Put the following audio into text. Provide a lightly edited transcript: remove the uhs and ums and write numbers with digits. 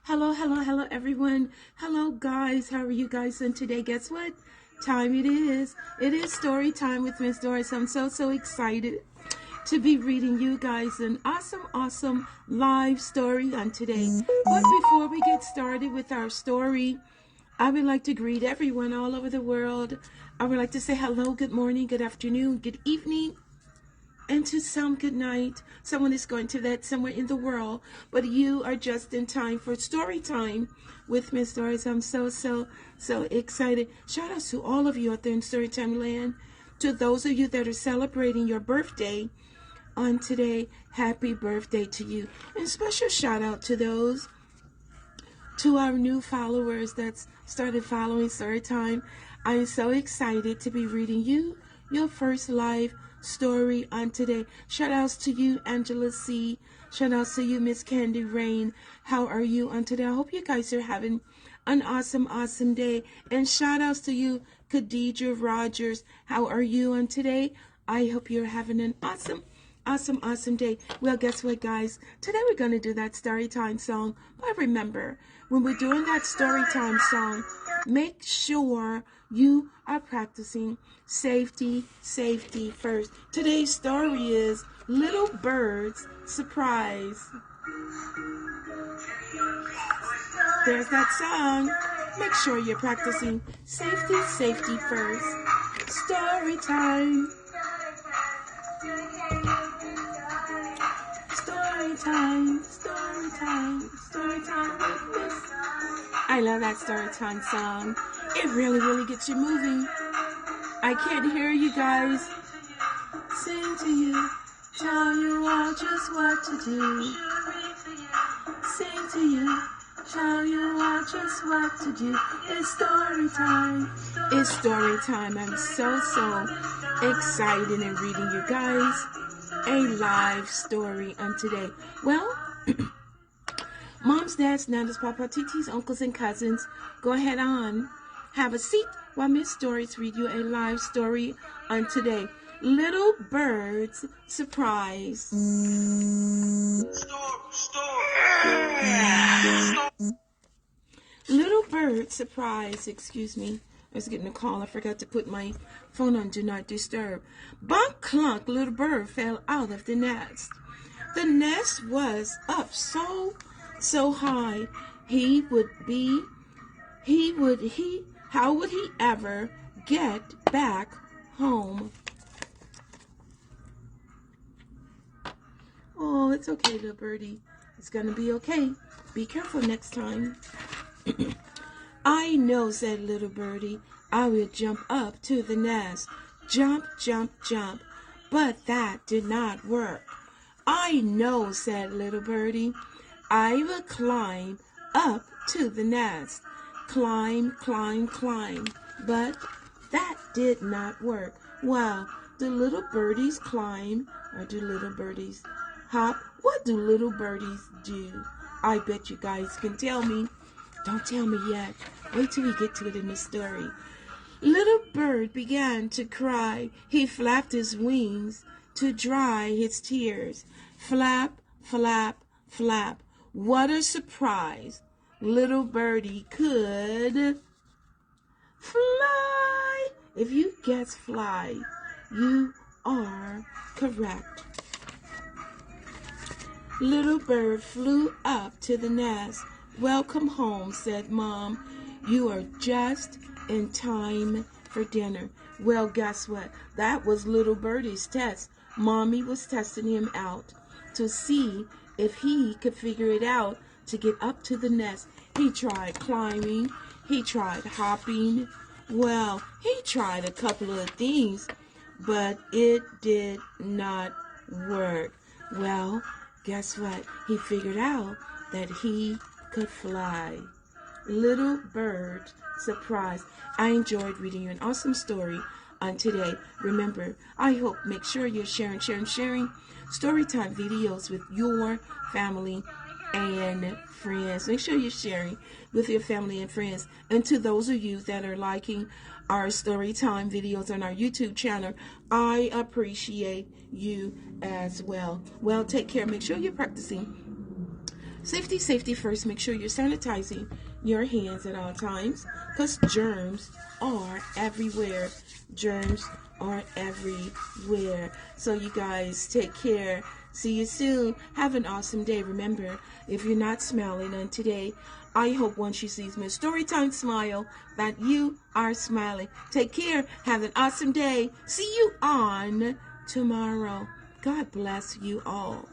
Hello, everyone. Hello, guys. How are you guys doing today? Guess what time it is? It is story time with Miss Doris. I'm so excited to be reading you guys an awesome live story on today. But before we get started with our story, I would like to greet everyone all over the world. I would like to say hello, good morning, good afternoon, good evening, and to some good night. Someone is going to that somewhere in the world, but you are just in time for story time with Miss Doris. I'm so excited. Shout out to all of you out there in Storytime land. To those of you that are celebrating your birthday on today, happy birthday to you. And special shout out to our new followers that's started following Storytime. I'm so excited to be reading you your first live story on today. Shout outs to you, Angela C. Shout outs to you, Miss Candy Rain. How are you on today? I hope you guys are having an awesome day. And shout outs to you, Khadija Rogers. How are you on today? I hope you're having an awesome day. Well, guess what, guys? Today we're going to do that story time song. But remember, when we're doing that story time song, make sure you are practicing safety first. Today's story is Little Bird's Surprise. There's that song. Make sure you're practicing safety first. Story time. Story time with Miss. I love that story time song. It really gets you moving. I can't hear you guys. Sing to you, tell you all just what to do. Sing to you, tell you all just what to do. It's story time. It's story time. I'm so excited in reading you guys a live story on today. Well, moms, dads, nanas, papa, titis, uncles, and cousins, go ahead on. Have a seat while Miss Doris read you a live story on today. Little Bird's Surprise. Little Bird's Surprise, excuse me. I was getting a call. I forgot to put my phone on Do Not Disturb. Bunk clunk, little bird fell out of the nest. The nest was up so high. How would he ever get back home? Oh, it's okay, little birdie. It's gonna be okay. Be careful next time. I know, said little birdie. I will jump up to the nest. Jump. But that did not work. I know, said little birdie. I will climb up to the nest. Climb. But that did not work. Well, do little birdies climb or do little birdies hop? What do little birdies do? I bet you guys can tell me. Don't tell me yet. Wait till we get to it in the story. Little bird began to cry. He flapped his wings to dry his tears. Flap. What a surprise. Little birdie could fly. If you guess fly, you are correct. Little bird flew up to the nest. Welcome home, said Mom. You are just in time for dinner. Well, guess what? That was little birdie's test. Mommy was testing him out to see if he could figure it out to get up to the nest. He tried climbing. He tried hopping. Well, he tried a couple of things, but it did not work. Well, guess what? He figured out that he could fly. Little Bird Surprise. I enjoyed reading you an awesome story on today. Remember, I hope, make sure you're sharing Storytime videos with your family and friends. Make sure you're sharing with your family and friends. And to those of you that are liking our Storytime videos on our YouTube channel, I appreciate you as well. Well, take care. Make sure you're practicing Safety, safety first. Make sure you're sanitizing your hands at all times because germs are everywhere. Germs are everywhere. So you guys take care. See you soon. Have an awesome day. Remember, if you're not smiling on today, I hope once you see Miss Storytime smile that you are smiling. Take care. Have an awesome day. See you on tomorrow. God bless you all.